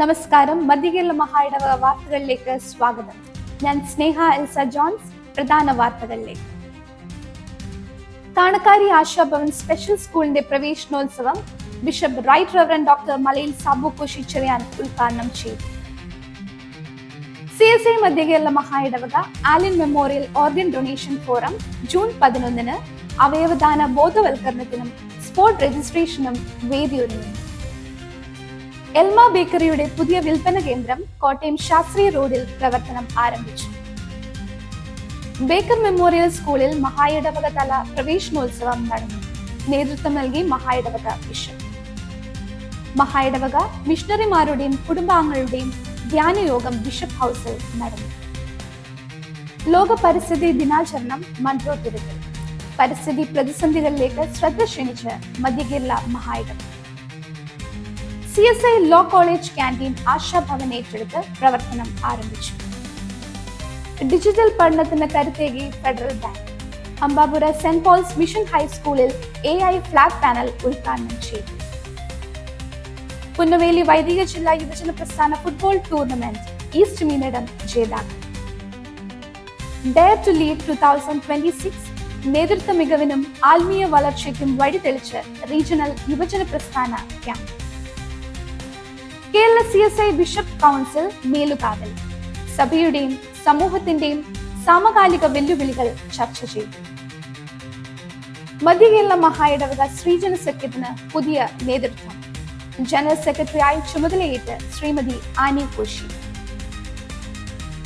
നമസ്കാരം. മധ്യകേരള മഹായിടവക വാർത്തകളിലേക്ക് സ്വാഗതം. ഞാൻ സ്നേഹ എൽസ ജോൺസ്. പ്രധാന വാർത്തകളിലേക്ക്. കാണക്കാരി ആശാഭവൻ സ്പെഷ്യൽ സ്കൂളിന്റെ പ്രവേശനോത്സവം bishop right reverend doctor Malayil Sabu Koshy Cherian ഉദ്ഘാടനം ചെയ്തു. CSI മധ്യകേരള മഹായിടവക Allin memorial organ donation forum June 11 അവയവദാന ബോധവൽക്കരണത്തിനും സ്പോട്ട് രജിസ്ട്രേഷനും വേദിയൊരുങ്ങി. എൽമ ബേക്കറിയുടെ പുതിയ വിൽപ്പന കേന്ദ്രം കോട്ടയം ശാസ്ത്രി റോഡിൽ പ്രവർത്തനം ആരംഭിച്ചു. ബേക്കർ മെമ്മോറിയൽ സ്കൂളിൽ മഹായിടവക തല പ്രവേശനോത്സവം നടന്നു. നേതൃത്വം നൽകി മഹായിടവക ബിഷപ്പ്. മഹായിടവക മിഷണറിമാരുടെയും കുടുംബാംഗങ്ങളുടെയും ധ്യാനയോഗം ബിഷപ്പ് ഹൗസിൽ നടന്നു. ലോക പരിസ്ഥിതി ദിനാചരണം മൺട്രോത്തുരുത്തിൽ. പരിസ്ഥിതി പ്രതിസന്ധികളിലേക്ക് ശ്രദ്ധ ക്ഷണിച്ച് മധ്യകേരള മഹായിടവക. CSI law college canteen Asha Bhavan ഏറ്റെടുത്ത് പ്രവർത്തനം ആരംഭിച്ചു. ഡിജിറ്റൽ പഠനത്തിന് കരുത്തേകി Federal Bank. Ambapura Saint Paul's mission ഹൈസ്കൂളിൽ AI ഫ്ലാഗ് പാനൽ ഉദ്ഘാടനം ചെയ്തു. പുന്നവേലി വൈദിക ജില്ലാ യുവജന പ്രസ്ഥാന ഫുട്ബോൾ ടൂർണമെന്റ് ഈസ്റ്റ് മീനടം ജേതാക്കൾ. ഡെയർ ടു ലീഡ് 2026 നേതൃത്വ മികവിനും ആത്മീയ വളർച്ചയ്ക്കും വഴിതെളിച്ച് റീജിയണൽ യുവജന പ്രസ്ഥാന camp. Kerala CSI bishop council മേലുകാവൽ. സഭയുടെയും സമൂഹത്തിന്റെയും സമകാലിക വെല്ലുവിളികൾ ചർച്ച ചെയ്തു. മധ്യകേരള മഹായിടവക ശ്രീജന സഖ്യത്തിന് പുതിയ നേതൃത്വം. ജനറൽ സെക്രട്ടറിയായി ചുമതലയേറ്റ് Shrimati Annie Koshy.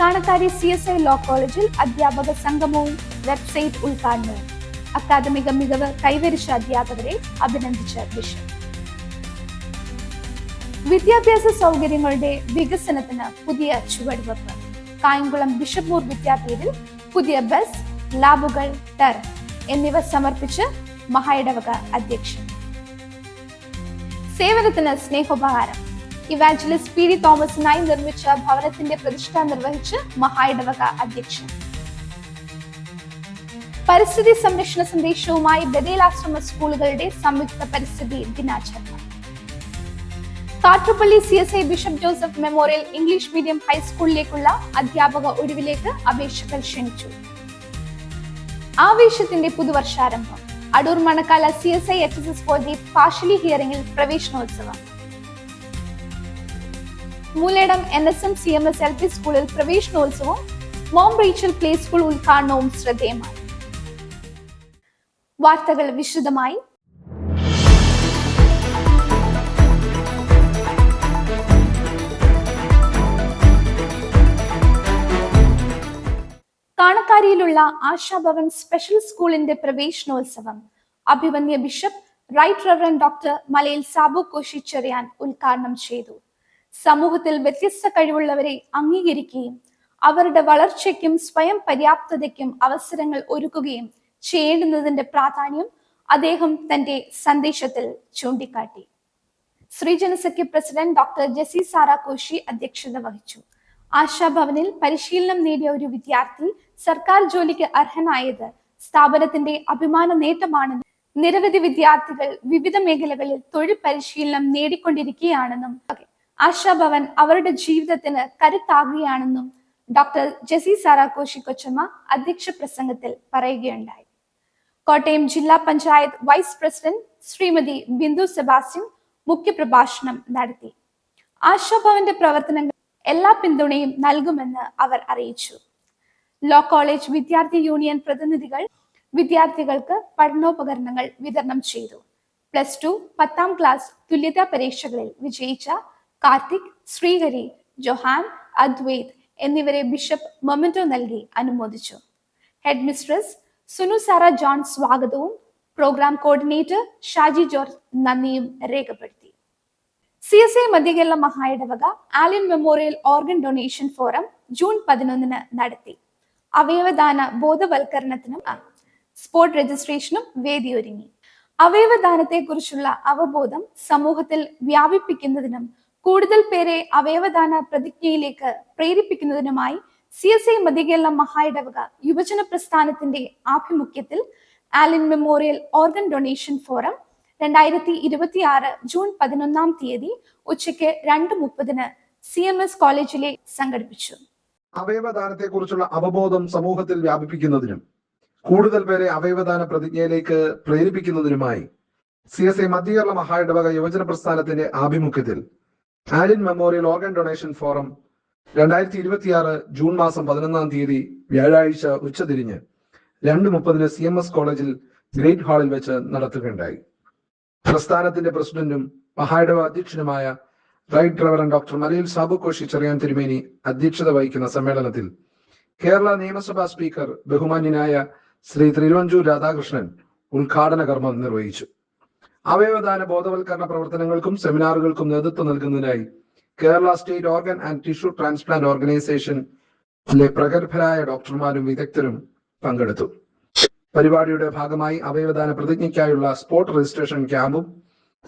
Kanakkari CSI law കോളേജിൽ അധ്യാപക സംഗമവും വെബ്സൈറ്റ് ഉദ്ഘാടനവും. അക്കാദമിക മികവ് കൈവരിച്ച അധ്യാപകരെ അഭിനന്ദിച്ച ബിഷപ്പ്. വിദ്യാഭ്യാസ സൗകര്യങ്ങളുടെ വികസനത്തിന് പുതിയ ചുവടുവെപ്പ്. കായംകുളം ബിഷപ്പ് മൂർ വിദ്യാപീഠിൽ പുതിയ ബസ്, ലാബുകൾ, ടെറ എന്നിവ സമർപ്പിച്ച് മഹായിടവക അധ്യക്ഷൻ. സേവനത്തിന് സ്നേഹോപഹാരം. ഇവാഞ്ചലിസ്റ്റ് PD തോമസിനായി നിർമ്മിച്ച ഭവനത്തിന്റെ പ്രതിഷ്ഠ നിർവഹിച്ച് മഹായിടവക അധ്യക്ഷൻ. പരിസ്ഥിതി സംരക്ഷണ സന്ദേശവുമായി ബദേലാശ്രമ സ്കൂളുകളുടെ സംയുക്ത പരിസ്ഥിതി ദിനാചരണം. Kattupally CSI bishop Joseph memorial English medium ഹൈസ്കൂളിലേക്കുള്ള അധ്യാപക ഒഴിവിലേക്ക് അപേക്ഷകൾ ക്ഷണിച്ചു. ആവേശത്തിന്റെ പുതുവർഷാരംഭം. Adoor Manakkala CSI HSS for the partially ഹിയറിംഗിൽ പ്രവേശനോത്സവം. മൂലേടം NSM CMS LP സ്കൂളിൽ പ്രവേശനോത്സവവും മോം റീച്ചൽ പ്ലേ സ്കൂൾ ഉദ്ഘാടനവും ശ്രദ്ധേയമായി. വാർത്തകൾ വിശദമായി. കാണക്കാരിയിലുള്ള ആശാഭവൻ സ്പെഷ്യൽ സ്കൂളിന്റെ പ്രവേശനോത്സവം അഭിവന്യ bishop right reverend doctor Malayil Sabu Koshy Cherian ഉദ്ഘാടനം ചെയ്തു. സമൂഹത്തിൽ വ്യത്യസ്ത കഴിവുള്ളവരെ അംഗീകരിക്കുകയും അവരുടെ വളർച്ചയ്ക്കും സ്വയം പര്യാപ്തതയ്ക്കും അവസരങ്ങൾ ഒരുക്കുകയും ചെയ്യേണ്ടുന്നതിന്റെ പ്രാധാന്യം അദ്ദേഹം തന്റെ സന്ദേശത്തിൽ ചൂണ്ടിക്കാട്ടി. Sreejana Sakhya president doctor Jessy Sara Koshy അധ്യക്ഷത വഹിച്ചു. ആശാഭവനിൽ പരിശീലനം നേടിയ ഒരു വിദ്യാർത്ഥി സർക്കാർ ജോലിക്ക് അർഹനായത് സ്ഥാപനത്തിന്റെ അഭിമാന നേട്ടമാണെന്നും നിരവധി വിദ്യാർത്ഥികൾ വിവിധ മേഖലകളിൽ തൊഴിൽ പരിശീലനം നേടിക്കൊണ്ടിരിക്കുകയാണെന്നും ആശാഭവൻ അവരുടെ ജീവിതത്തിന് കരുത്താകുകയാണെന്നും ഡോക്ടർ ജെസി സാറ കോശി കൊച്ചമ്മ അധ്യക്ഷ പ്രസംഗത്തിൽ പറയുകയുണ്ടായി. കോട്ടയം ജില്ലാ panchayat vice president Shrimati Bindu Sebastian മുഖ്യപ്രഭാഷണം നടത്തി. ആശാഭവന്റെ പ്രവർത്തനങ്ങൾ എല്ലാ പിന്തുണയും നൽകുമെന്ന് അവർ അറിയിച്ചു. ലോ കോളേജ് വിദ്യാർത്ഥി യൂണിയൻ പ്രതിനിധികൾ വിദ്യാർത്ഥികൾക്ക് പഠനോപകരണങ്ങൾ വിതരണം ചെയ്തു. +2, 10ാം ക്ലാസ് തുല്യതാ പരീക്ഷകളിൽ വിജയിച്ച കാർത്തിക്, ശ്രീഹരി, ജോഹാൻ, അദ്വൈത് എന്നിവരെ ബിഷപ്പ് മൊമെന്റോ നൽകി അനുമോദിച്ചു. Head mistress Sunu Sara John സ്വാഗതവും പ്രോഗ്രാം കോർഡിനേറ്റർ ഷാജി ജോർജ് നന്ദിയും രേഖപ്പെടുത്തി. CSI മധ്യകേരള മഹായിടവക Allin memorial organ donation forum June 11 നടത്തി. അവയവദാന ബോധവൽക്കരണത്തിനും സ്പോട്ട് രജിസ്ട്രേഷനും വേദിയൊരുങ്ങി. അവയവദാനത്തെ കുറിച്ചുള്ള അവബോധം സമൂഹത്തിൽ വ്യാപിപ്പിക്കുന്നതിനും കൂടുതൽ പേരെ അവയവദാന പ്രതിജ്ഞയിലേക്ക് പ്രേരിപ്പിക്കുന്നതിനുമായി CSI മധ്യകേരള മഹായിടവക യുവജന പ്രസ്ഥാനത്തിന്റെ ആഭിമുഖ്യത്തിൽ Allin memorial organ donation forum 2026 June 11 ഉച്ചയ്ക്ക് 2:30 CMS കോളേജിലെ സംഘടിപ്പിച്ചു. അവയവദാനത്തെക്കുറിച്ചുള്ള അവബോധം സമൂഹത്തിൽ വ്യാപിപ്പിക്കുന്നതിനും കൂടുതൽ പേരെ അവയവദാന പ്രതിജ്ഞയിലേക്ക് പ്രേരിപ്പിക്കുന്നതിനുമായി CSI മധ്യകേരള മഹായിടവക യുവജന പ്രസ്ഥാനത്തിന്റെ ആഭിമുഖ്യത്തിൽ Allin memorial organ donation forum 2026 June മാസം 11 തീയതി വ്യാഴാഴ്ച ഉച്ചതിരിഞ്ഞ് 2:30 CMS കോളേജിൽ ഗ്രേറ്റ് ഹാളിൽ വെച്ച് നടത്തുകയുണ്ടായി. പ്രസ്ഥാനത്തിന്റെ പ്രസിഡന്റും മഹായിടവ അധ്യക്ഷനുമായ right reverend doctor Malayil Sabu Koshy Cherian തിരുമേനി അധ്യക്ഷത വഹിക്കുന്ന സമ്മേളനത്തിൽ കേരള നിയമസഭാ സ്പീക്കർ ബഹുമാന്യനായ ശ്രീ തിരുവഞ്ചൂർ രാധാകൃഷ്ണൻ ഉദ്ഘാടന കർമ്മം നിർവഹിച്ചു. അവയവദാന ബോധവൽക്കരണ പ്രവർത്തനങ്ങൾക്കും സെമിനാറുകൾക്കും നേതൃത്വം നൽകുന്നതിനായി Kerala state organ and tissue transplant ഓർഗനൈസേഷനിലെ പ്രഗത്ഭരായ ഡോക്ടർമാരും വിദഗ്ധരും പങ്കെടുത്തു. പരിപാടിയുടെ ഭാഗമായി അവയവദാന പ്രതിജ്ഞയ്ക്കായുള്ള സ്പോട്ട് രജിസ്ട്രേഷൻ ക്യാമ്പും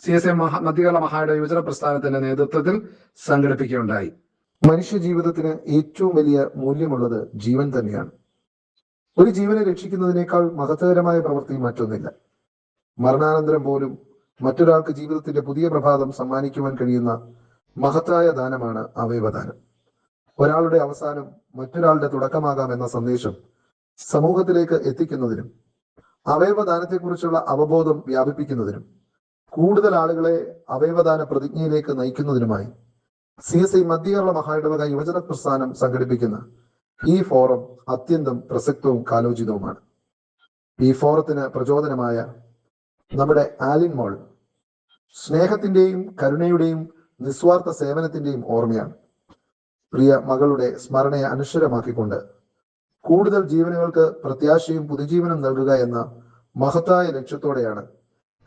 CSI മധ്യകേരള മഹായിടവക യുവജന പ്രസ്ഥാനത്തിന്റെ നേതൃത്വത്തിൽ സംഘടിപ്പിക്കുകയുണ്ടായി. മനുഷ്യ ജീവിതത്തിന് ഏറ്റവും വലിയ മൂല്യമുള്ളത് ജീവൻ തന്നെയാണ്. ഒരു ജീവനെ രക്ഷിക്കുന്നതിനേക്കാൾ മഹത്തരമായ പ്രവൃത്തി മറ്റൊന്നില്ല. മരണാനന്തരം പോലും മറ്റൊരാൾക്ക് ജീവിതത്തിന്റെ പുതിയ പ്രഭാതം സമ്മാനിക്കുവാൻ കഴിയുന്ന മഹത്തായ ദാനമാണ് അവയവദാനം. ഒരാളുടെ അവസാനം മറ്റൊരാളുടെ തുടക്കമാകാം എന്ന സന്ദേശം സമൂഹത്തിലേക്ക് എത്തിക്കുന്നതിനും അവയവദാനത്തെക്കുറിച്ചുള്ള അവബോധം വ്യാപിപ്പിക്കുന്നതിനും കൂടുതൽ ആളുകളെ അവയവദാന പ്രതിജ്ഞയിലേക്ക് നയിക്കുന്നതിനുമായി CSI മധ്യകേരള മഹായിടവക യുവജന പ്രസ്ഥാനം സംഘടിപ്പിക്കുന്ന ഈ ഫോറം അത്യന്തം പ്രസക്തവും കാലോചിതവുമാണ്. ഈ ഫോറത്തിന് പ്രചോദനമായ നമ്മുടെ ആലിൻ മോൾ സ്നേഹത്തിന്റെയും കരുണയുടെയും നിസ്വാർത്ഥ സേവനത്തിന്റെയും ഓർമ്മയാണ്. പ്രിയ മകളുടെ സ്മരണയെ അനശ്വരമാക്കിക്കൊണ്ട് കൂടുതൽ ജീവനുകൾക്ക് പ്രത്യാശയും പുതുജീവനം നൽകുക എന്ന മഹത്തായ ലക്ഷ്യത്തോടെയാണ്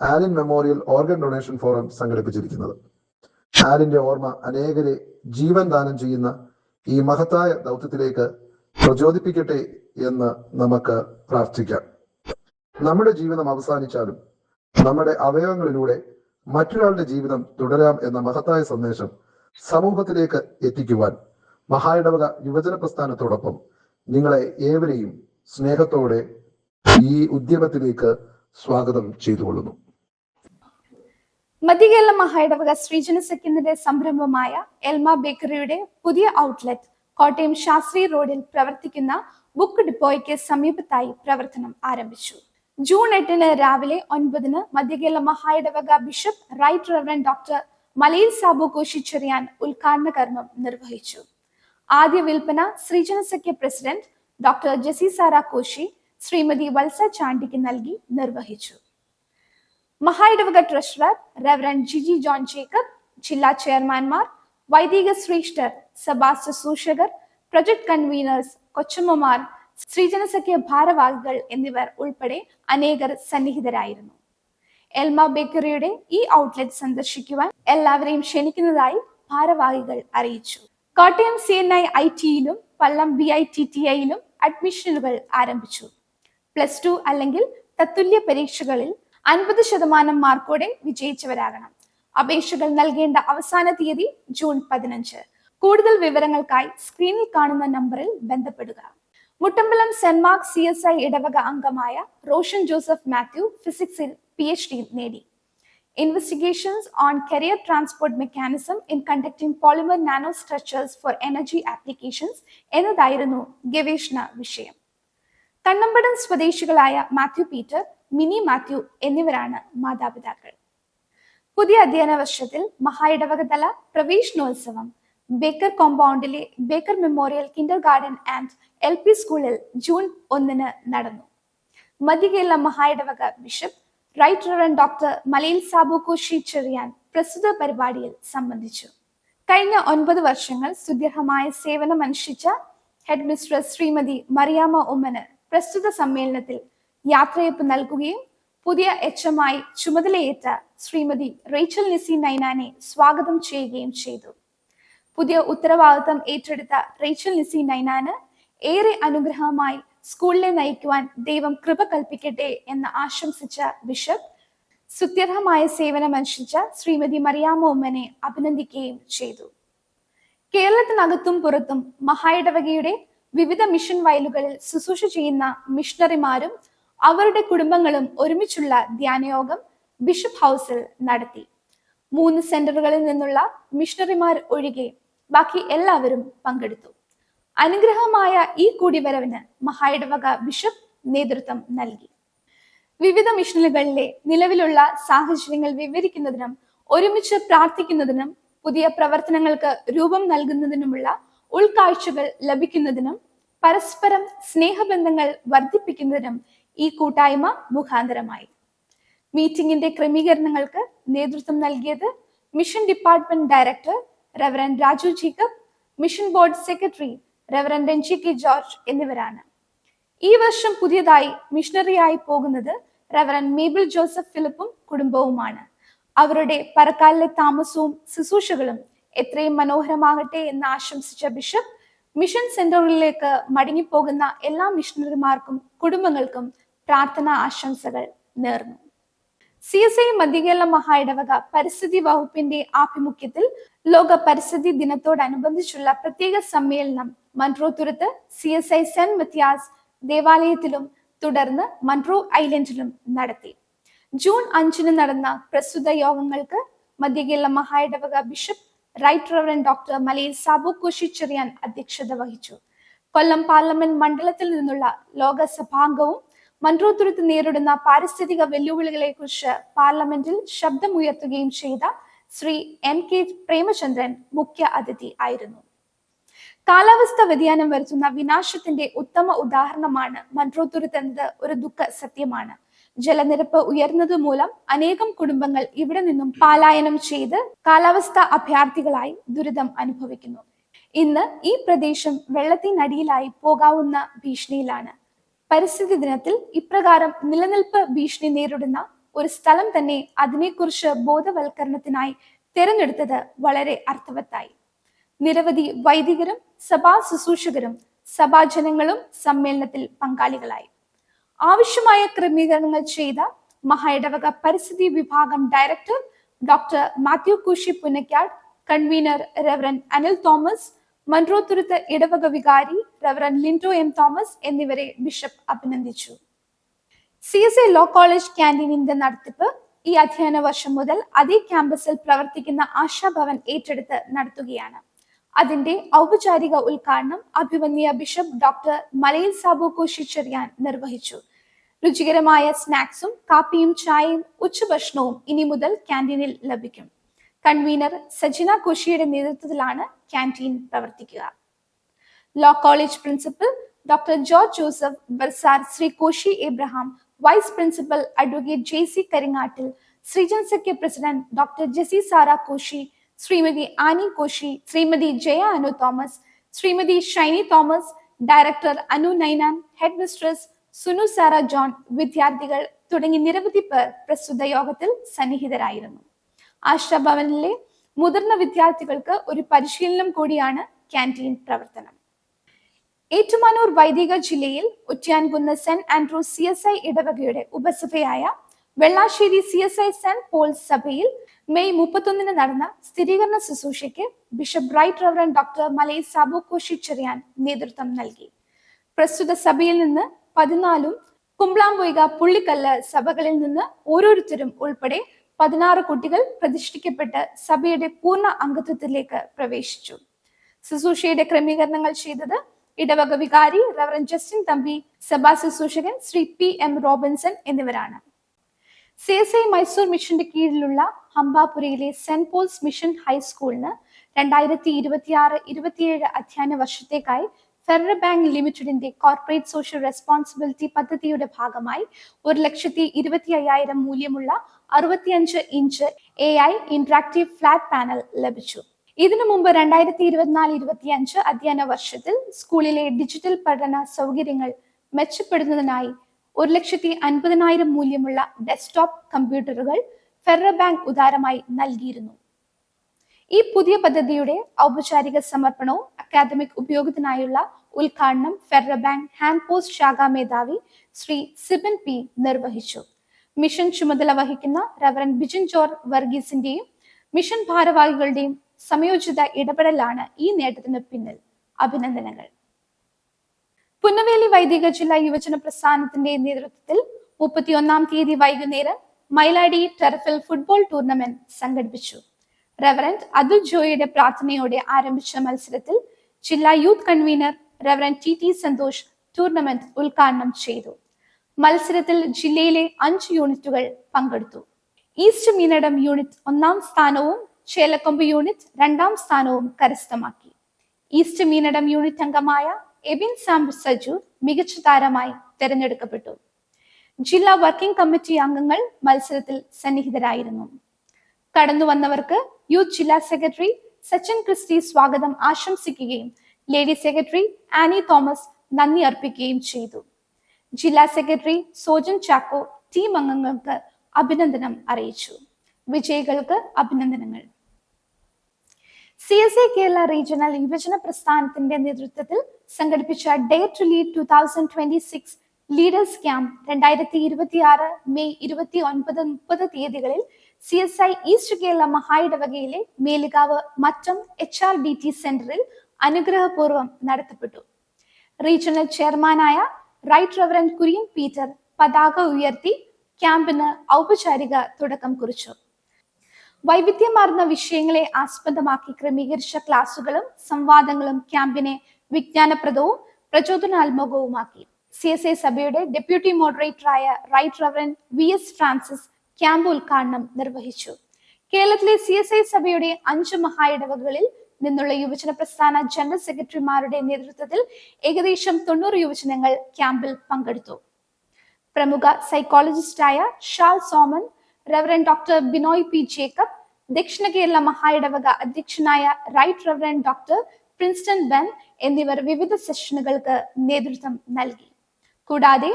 ആലിൻ മെമ്മോറിയൽ ഓർഗൻ ഡൊണേഷൻ ഫോറം സംഘടിപ്പിച്ചിരിക്കുന്നത്. ആലിന്റെ ഓർമ്മ അനേകരെ ജീവൻ ദാനം ചെയ്യുന്ന ഈ മഹത്തായ ദൗത്യത്തിലേക്ക് പ്രചോദിപ്പിക്കട്ടെ എന്ന് നമുക്ക് പ്രാർത്ഥിക്കാം. നമ്മുടെ ജീവിതം അവസാനിച്ചാലും നമ്മുടെ അവയവങ്ങളിലൂടെ മറ്റൊരാളുടെ ജീവിതം തുടരാം എന്ന മഹത്തായ സന്ദേശം സമൂഹത്തിലേക്ക് എത്തിക്കുവാൻ മഹായിടവക യുവജന പ്രസ്ഥാനത്തോടൊപ്പം നിങ്ങളെ ഏവരെയും സ്നേഹത്തോടെ ഈ ഉദ്യമത്തിലേക്ക് സ്വാഗതം ചെയ്തുകൊള്ളുന്നു. മധ്യകേരള മഹായിടവക ശ്രീജന സഖ്യത്തിന്റെ സംരംഭമായ എൽമ ബേക്കറിയുടെ പുതിയ ഔട്ട്ലെറ്റ് കോട്ടയം ശാസ്ത്രി റോഡിൽ പ്രവർത്തിക്കുന്ന ബുക്ക് ഡിപ്പോയ്ക്ക് സമീപത്തായി പ്രവർത്തനം ആരംഭിച്ചു. ജൂൺ 8 രാവിലെ 9 മധ്യകേരള മഹായിടവക bishop right reverend doctor Malayil Sabu Koshy Cherian ഉദ്ഘാടന കർമ്മം നിർവഹിച്ചു. ആദ്യ വിൽപ്പന Sreejana Sakhya president doctor Jessy Sara Koshy Shrimati Valsa ചാണ്ടിക്ക് നൽകി നിർവഹിച്ചു. മഹായിടവക treasurer reverend Giji John Jacob, ജില്ലാ ചെയർമാൻമാർ, വൈദിക ശ്രേഷ്ഠർ, സഭാ ശുശ്രൂഷകർ, പ്രൊജക്ട് കൺവീനേഴ്സ്, കൊച്ചമ്മമാർ, ശ്രീജന സഖ്യ ഭാരവാഹികൾ എന്നിവർ ഉൾപ്പെടെ അനേകർ സന്നിഹിതരായിരുന്നു. എൽമ ബേക്കറിയുടെ ഈ ഔട്ട്ലെറ്റ് സന്ദർശിക്കുവാൻ എല്ലാവരെയും ക്ഷണിക്കുന്നതായി ഭാരവാഹികൾ അറിയിച്ചു. കോട്ടയം CNI IT-യിലും പള്ളം BITTIയിലും അഡ്മിഷനുകൾ ആരംഭിച്ചു. +2 അല്ലെങ്കിൽ തത്തുല്യ പരീക്ഷകളിൽ 50% മാർക്കോടെ വിജയിച്ചവരാകണം. അപേക്ഷകൾ നൽകേണ്ട അവസാന തീയതി ജൂൺ 15. കൂടുതൽ വിവരങ്ങൾക്കായി സ്ക്രീനിൽ കാണുന്ന നമ്പറിൽ ബന്ധപ്പെടുക. മുട്ടമ്പലം സെന്റ് മാർക്ക് CSI ഇടവക അംഗമായ റോഷൻ ജോസഫ് മാത്യു ഫിസിക്സിൽ PhD നേടി. Investigations on Carrier Transport Mechanism in Conducting Polymer Nanostructures for Energy Applications എന്നതായിരുന്നു ഗവേഷണ വിഷയം. കണ്ണമ്പടം സ്വദേശികളായ മാത്യു പീറ്റർ, മിനി മാത്യു എന്നിവരാണ് മാതാപിതാക്കൾ. പുതിയ അധ്യയന വർഷത്തിൽ മഹായിടവക തല പ്രവേശനോത്സവം ബേക്കർ കോമ്പൗണ്ടിലെ Baker memorial kindergarten and LP സ്കൂളിൽ ജൂൺ 1 നടന്നു. മധ്യകേരള മഹായിടവക bishop right reverend doctor Malayil Sabu Koshy Cherian പ്രസ്തുത പരിപാടിയിൽ സംബന്ധിച്ചു. കഴിഞ്ഞ 9 വർഷങ്ങൾ സുദീർഘമായ സേവനം അനുഷ്ഠിച്ച ഹെഡ് മിസ്ട്രസ് ശ്രീമതി മറിയാമ്മ ഉമ്മന് പ്രസ്തുത സമ്മേളനത്തിൽ യാത്രയപ്പ് നൽകുകയും പുതിയ HM-ആയി ചുമതലയേറ്റ ശ്രീമതി റേച്ചൽ നിസി നൈനാനെ സ്വാഗതം ചെയ്യുകയും ചെയ്തു. പുതിയ ഉത്തരവാദിത്തം ഏറ്റെടുത്ത റേച്ചൽ നിസി നൈനാന് ഏറെ അനുഗ്രഹമായി സ്കൂളിനെ നയിക്കുവാൻ ദൈവം കൃപ കൽപ്പിക്കട്ടെ എന്ന് ആശംസിച്ച ബിഷപ്പ് സുത്യർഹമായ സേവനമനുഷ്ഠിച്ച ശ്രീമതി മറിയാമ്മ ഉമ്മനെ അഭിനന്ദിക്കുകയും ചെയ്തു. കേരളത്തിനകത്തും പുറത്തും മഹായിടവകയുടെ വിവിധ മിഷൻ വയലുകളിൽ ശുശ്രൂഷ ചെയ്യുന്ന മിഷണറിമാരും അവരുടെ കുടുംബങ്ങളും ഒരുമിച്ചുള്ള ധ്യാനയോഗം ബിഷപ്പ് ഹൗസിൽ നടത്തി. 3 സെന്ററുകളിൽ നിന്നുള്ള മിഷണറിമാർ ഒഴികെ ബാക്കി എല്ലാവരും പങ്കെടുത്തു. അനുഗ്രഹമായ ഈ കൂടിവരവിന് മഹായിടവക ബിഷപ്പ് നേതൃത്വം നൽകി. വിവിധ മിഷനുകളിലെ നിലവിലുള്ള സാഹചര്യങ്ങൾ വിവരിക്കുന്നതിനും ഒരുമിച്ച് പ്രാർത്ഥിക്കുന്നതിനും പുതിയ പ്രവർത്തനങ്ങൾക്ക് രൂപം നൽകുന്നതിനുമുള്ള ഉൾക്കാഴ്ചകൾ ലഭിക്കുന്നതിനും പരസ്പരം സ്നേഹബന്ധങ്ങൾ വർദ്ധിപ്പിക്കുന്നതിനും ഈ കൂട്ടായ്മ മുഖാന്തരമായി. മീറ്റിംഗിന്റെ ക്രമീകരണങ്ങൾക്ക് നേതൃത്വം നൽകിയത് mission department director Reverend Raju Jacob, mission board secretary Reverend Ranji K George എന്നിവരാണ്. ഈ വർഷം പുതിയതായി മിഷണറിയായി പോകുന്നത് റെവറൻഡ് മേബിൾ ജോസഫ് ഫിലിപ്പും കുടുംബവുമാണ്. അവരുടെ പരക്കാലിലെ താമസവും ശുശ്രൂഷകളും എത്രയും മനോഹരമാകട്ടെ എന്ന് ആശംസിച്ച ബിഷപ്പ് മിഷൻ സെന്ററുകളിലേക്ക് മടങ്ങിപ്പോകുന്ന എല്ലാ മിഷണറിമാർക്കും കുടുംബങ്ങൾക്കും പ്രാർത്ഥനാ ആശംസകൾ നേർന്നു. CSI മധ്യകേരള മഹായിടവക പരിസ്ഥിതി വകുപ്പിന്റെ ആഭിമുഖ്യത്തിൽ ലോക പരിസ്ഥിതി ദിനത്തോടനുബന്ധിച്ചുള്ള പ്രത്യേക സമ്മേളനം മൺട്രോത്തുരുത്ത് CSI സെന്റ് മത്യാസ് ദേവാലയത്തിലും തുടർന്ന് മൺട്രോ ഐലൻഡിലും നടത്തി. ജൂൺ 5 നടന്ന പ്രസ്തുത യോഗങ്ങൾക്ക് മധ്യകേരള മഹായിടവക bishop right reverend doctor Malayil Sabu Koshy Cherian അധ്യക്ഷത വഹിച്ചു. കൊല്ലം പാർലമെന്റ് മണ്ഡലത്തിൽ നിന്നുള്ള ലോകസഭാംഗവും മൺട്രോത്തുരുത്ത് നേരിടുന്ന പാരിസ്ഥിതിക വെല്ലുവിളികളെ കുറിച്ച് പാർലമെന്റിൽ ശബ്ദമുയർത്തുകയും ചെയ്ത ശ്രീ MK പ്രേമചന്ദ്രൻ മുഖ്യ അതിഥി ആയിരുന്നു. കാലാവസ്ഥ വ്യതിയാനം വരുത്തുന്ന വിനാശത്തിന്റെ ഉത്തമ ഉദാഹരണമാണ് മൺട്രോത്തുരുത്ത് എന്നത് ഒരു ദുഃഖ സത്യമാണ്. ജലനിരപ്പ് ഉയർന്നത് മൂലം അനേകം കുടുംബങ്ങൾ ഇവിടെ നിന്നും പലായനം ചെയ്ത് കാലാവസ്ഥ അഭയാർത്ഥികളായി ദുരിതം അനുഭവിക്കുന്നു. ഇന്ന് ഈ പ്രദേശം വെള്ളത്തിനടിയിലായി പോകാവുന്ന ഭീഷണിയിലാണ്. പരിസ്ഥിതി ദിനത്തിൽ ഇപ്രകാരം നിലനിൽപ്പ് ഭീഷണി നേരിടുന്ന ഒരു സ്ഥലം തന്നെ അതിനെക്കുറിച്ച് ബോധവൽക്കരണത്തിനായി തിരഞ്ഞെടുത്തത് വളരെ അർത്ഥവത്തായി. നിരവധി വൈദികരും സഭാ ശുശ്രൂഷകരും സഭാജനങ്ങളും സമ്മേളനത്തിൽ പങ്കാളികളായി. ആവശ്യമായ ക്രമീകരണങ്ങൾ ചെയ്ത മഹായിടവക പരിസ്ഥിതി വിഭാഗം director doctor Mathew Koshy Punnakkad, convener reverend Anil Thomas, Munroethuruthu ഇടവക വികാരി റെവറൻഡ് ലിൻഡോ M തോമസ് എന്നിവരെ ബിഷപ്പ് അഭിനന്ദിച്ചു. CSI ലോ കോളേജ് ക്യാന്റീനിന്റെ നടത്തിപ്പ് ഈ അധ്യയന വർഷം മുതൽ അതേ ക്യാമ്പസിൽ പ്രവർത്തിക്കുന്ന ആശാഭവൻ ഏറ്റെടുത്ത് നടത്തുകയാണ്. അതിന്റെ ഔപചാരിക ഉദ്ഘാടനം അഭിവന്യ ബിഷപ്പ് ഡോക്ടർ മലയിൽ സാബു കോശി ചെറിയാൻ നിർവഹിച്ചു. രുചികരമായ സ്നാക്സും കാപ്പിയും ചായയും ഉച്ചഭക്ഷണവും ഇനി മുതൽ ക്യാന്റീനിൽ ലഭിക്കും. കൺവീനർ സജിന കോശിയുടെ നേതൃത്വത്തിലാണ് ക്യാന്റീൻ പ്രവർത്തിക്കുക. Law college principal doctor George Joseph bursar, Shri Koshy Abraham, vice principal advocate JC Karingattil, Sreejan Sakhya president doctor Jessy Sara Koshy, Shrimati Annie Koshy, Shrimati Jaya Anu Thomas, Shrimati Shiny Thomas, director Anu Ninan, head mistress Sunu Sara John, വിദ്യാർത്ഥികൾ തുടങ്ങി നിരവധി പേർ പ്രസ്തുത യോഗത്തിൽ സന്നിഹിതരായിരുന്നു. ആശാഭവനിലെ മുതിർന്ന വിദ്യാർത്ഥികൾക്ക് ഒരു പരിശീലനം കൂടിയാണ് ക്യാന്റീൻ പ്രവർത്തനം. ഏറ്റുമാനൂർ വൈദിക ജില്ലയിൽ ഒറ്റയാൻകുന്ന് സെന്റ് ആൻഡ്രൂസ് CSI ഇടവകയുടെ ഉപസഭയായ വെള്ളാശ്ശേരി CSI സെന്റ് പോൾസ് സഭയിൽ മെയ് 31 നടന്ന സ്ഥിരീകരണ ശുശ്രൂഷയ്ക്ക് bishop right reverend doctor Malayil Sabu Koshy Cherian നേതൃത്വം നൽകി. പ്രസ്തുത സഭയിൽ നിന്ന് 14 കുംബ്ലാംപൊയ്ക, പുള്ളിക്കല്ല് സഭകളിൽ നിന്ന് ഓരോരുത്തരും ഉൾപ്പെടെ 16 കുട്ടികൾ പ്രതിഷ്ഠിക്കപ്പെട്ട് സഭയുടെ പൂർണ്ണ അംഗത്വത്തിലേക്ക് പ്രവേശിച്ചു. ശുശ്രൂഷയുടെ ക്രമീകരണങ്ങൾ ചെയ്തത് ഇടവക വികാരി റെവറൻഡ് ജസ്റ്റിൻ തമ്പി, സഭാ ശുശ്രൂഷകൻ ശ്രീ PM റോബിൻസൺ എന്നിവരാണ്. CSI മൈസൂർ മിഷന്റെ കീഴിലുള്ള ഹംബാപുരയിലെ സെന്റ് പോൾസ് മിഷൻ ഹൈസ്കൂളിന് 2026-27 അധ്യയന വർഷത്തേക്കായി ഫെഡറൽ ബാങ്ക് ലിമിറ്റഡിന്റെ കോർപ്പറേറ്റ് സോഷ്യൽ റെസ്പോൺസിബിലിറ്റി പദ്ധതിയുടെ ഭാഗമായി 1,25,000 മൂല്യമുള്ള 65 inch AI interactive flat panel ലഭിച്ചു. ഇതിനു മുമ്പ് 2024-25 അധ്യയന വർഷത്തിൽ സ്കൂളിലെ ഡിജിറ്റൽ പഠന സൗകര്യങ്ങൾ മെച്ചപ്പെടുന്നതിനായി 1,50,000 മൂല്യമുള്ള ഡെസ്ക്ടോപ്പ് കമ്പ്യൂട്ടറുകൾ ഫെഡറൽ ബാങ്ക് ഉദാരമായി നൽകിയിരുന്നു. ഈ പുതിയ പദ്ധതിയുടെ ഔപചാരിക സമർപ്പണവും അക്കാദമിക് ഉപയോഗത്തിനായുള്ള ഉദ്ഘാടനം ഫെഡറൽ ബാങ്ക് ഹാൻഡ് പോസ്റ്റ് ശാഖാ മേധാവി ശ്രീ സിബൻ P നിർവഹിച്ചു. മിഷൻ ചുമതല വഹിക്കുന്ന റെവറൻഡ് ബിജിൻ ജോർജ് വർഗീസിന്റെയും മിഷൻ ഭാരവാഹികളുടെയും സംയോജിത ഇടപെടലാണ് ഈ നേട്ടത്തിന് പിന്നിൽ. അഭിനന്ദനങ്ങൾ. പുന്നവേലി വൈദിക ജില്ലാ യുവജന പ്രസ്ഥാനത്തിന്റെ നേതൃത്വത്തിൽ 31 തീയതി വൈകുന്നേരം മൈലാടി ടർഫിൽ ഫുട്ബോൾ ടൂർണമെന്റ് സംഘടിപ്പിച്ചു. റെവറന്റ് അതുൽ ജോയിയുടെ പ്രാർത്ഥനയോടെ ആരംഭിച്ച മത്സരത്തിൽ ജില്ലാ youth convener reverend T Santhosh tournament ഉദ്ഘാടനം ചെയ്തു. മത്സരത്തിൽ ജില്ലയിലെ 5 യൂണിറ്റുകൾ പങ്കെടുത്തു. ഈസ്റ്റ് മീനടം യൂണിറ്റ് 1-ാം സ്ഥാനവും ചേലക്കൊമ്പ് യൂണിറ്റ് 2-ാം സ്ഥാനവും കരസ്ഥമാക്കി. ഈസ്റ്റ് മീനടം യൂണിറ്റ് അംഗമായ എബിൻ സാം സജു മികച്ച താരമായി തെരഞ്ഞെടുക്കപ്പെട്ടു. ജില്ലാ വർക്കിംഗ് കമ്മിറ്റി അംഗങ്ങൾ മത്സരത്തിൽ സന്നിഹിതരായിരുന്നു. കടന്നു വന്നവർക്ക് യൂത്ത് ജില്ലാ സെക്രട്ടറി സച്ചിൻ ക്രിസ്റ്റി സ്വാഗതം ആശംസിക്കുകയും ലേഡി സെക്രട്ടറി ആനി തോമസ് നന്ദി അർപ്പിക്കുകയും ചെയ്തു. ജില്ലാ സെക്രട്ടറി സോജൻ ചാക്കോ ടീം അംഗങ്ങൾക്ക് അഭിനന്ദനം അറിയിച്ചു. വിജയികൾക്ക് അഭിനന്ദനങ്ങൾ. CSA കേരള റീജിയണൽ യുവജന പ്രസ്ഥാനത്തിന്റെ നേതൃത്വത്തിൽ സംഘടിപ്പിച്ച dare to lead 2026 leaders camp 2026 May 29-30 തീയതികളിൽ CSI ഈസ്റ്റ് കേരള മഹായിടവകയിലെ മേലുകാവ് മറ്റം HRDT സെന്ററിൽ അനുഗ്രഹപൂർവ്വം നടത്തപ്പെട്ടു. റീജിയണൽ ചെയർമാനായ റൈറ്റ് റെവറന്റ് കുര്യൻ പീറ്റർ പതാക ഉയർത്തി ക്യാമ്പിന് ഔപചാരിക തുടക്കം കുറിച്ചു. വൈവിധ്യമാർന്ന വിഷയങ്ങളെ ആസ്പദമാക്കി ക്രമീകരിച്ച ക്ലാസുകളും സംവാദങ്ങളും ക്യാമ്പിനെ വിജ്ഞാനപ്രദവും പ്രചോദനാത്മകവുമാക്കി. CSI സഭയുടെ ഡെപ്യൂട്ടി മോഡറേറ്ററായ right reverend VS Francis camp ഉദ്ഘാടനം നിർവഹിച്ചു. കേരളത്തിലെ CSI സഭയുടെ 5 മഹായിടവകളിൽ നിന്നുള്ള യുവജന പ്രസ്ഥാന ജനറൽ സെക്രട്ടറിമാരുടെ നേതൃത്വത്തിൽ ഏകദേശം 90 യുവജനങ്ങൾ ക്യാമ്പിൽ പങ്കെടുത്തു. പ്രമുഖ സൈക്കോളജിസ്റ്റായ ഷാൾ Soman, reverend doctor Binoy P Jacob, Dakshina Kerala മഹായിടവക അധ്യക്ഷനായ right reverend doctor Princeton Ben എന്നിവർ വിവിധ സെഷനുകൾക്ക് നേതൃത്വം നൽകി. കൂടാതെ